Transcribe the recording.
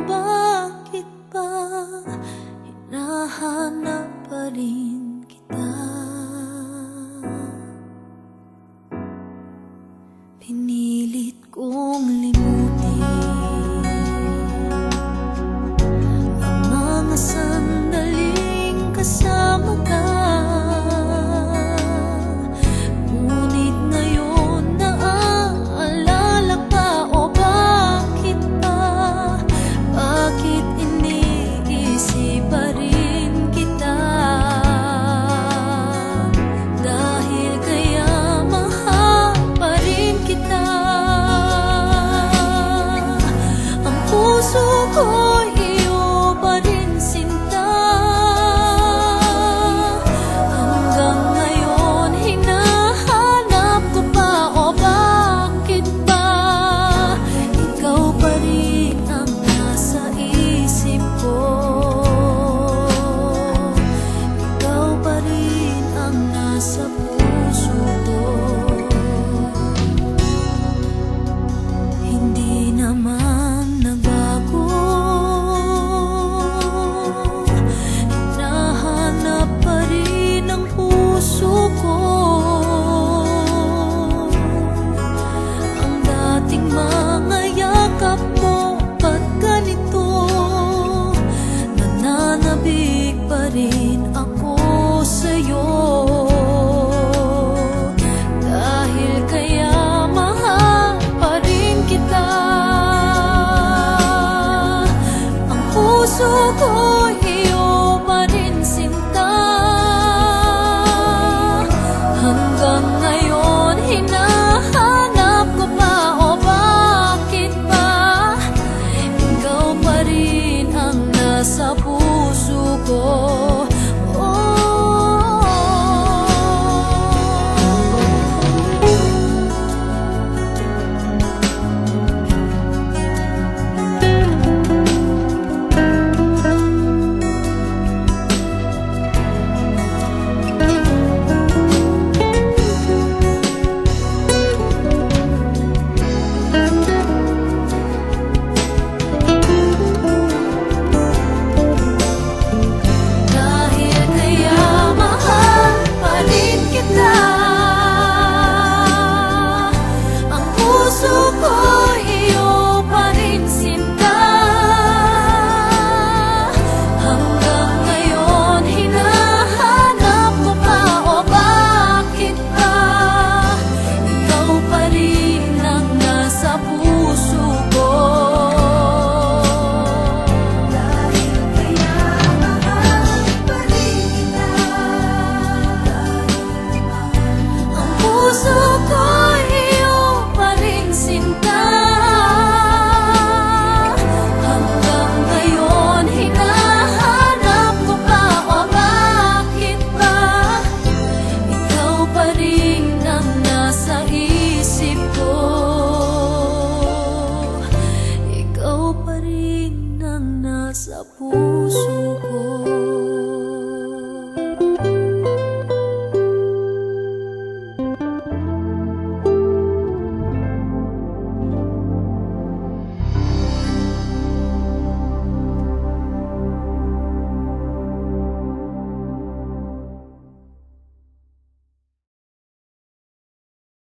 bakit ba hinahanap pa rin kita? Pinilit kong limutin ang mga sandaling kasama ka. Ngunit ngayon naaalala pa, o bakit ba? Bakit iniisip pa rin kita? Dahil kaya mahal pa rin kita. Ang puso ko iyo pa rin sinta. Hanggang ngayon hinahanap ko pa, o bakit ba? Ikaw pa rin ang nasa isip ko. Ikaw pa rin ang nasa puso ko. Hindi naman nagbago. Hinahanap pa rin ang puso ko ang dating mga yakap mo. Ba't ganito? Nananabik pa rin ako sa'yo. Dahil kaya mahal pa rin kita. Ang puso ko iyo pa rin sinta. Hanggang ngayon hinahanap ko pa, o bakit ba? Ikaw pa rin ang nasa puso ko. Dahil kaya mahal pa rin kita. Ang puso ko iyo pa rin sinta. Hanggang ngayon hinahanap mo pa, o bakit ba? Ikaw pa rin ang nasa puso ko. Dahil kaya mahal pa rin kita. Ang puso ko iyo pa rin sinta. Hanggang ngayon hinahanap ko pa, o bakit ba? Ikaw pa rin ang nasa isip ko. Ikaw pa rin ang nasa puso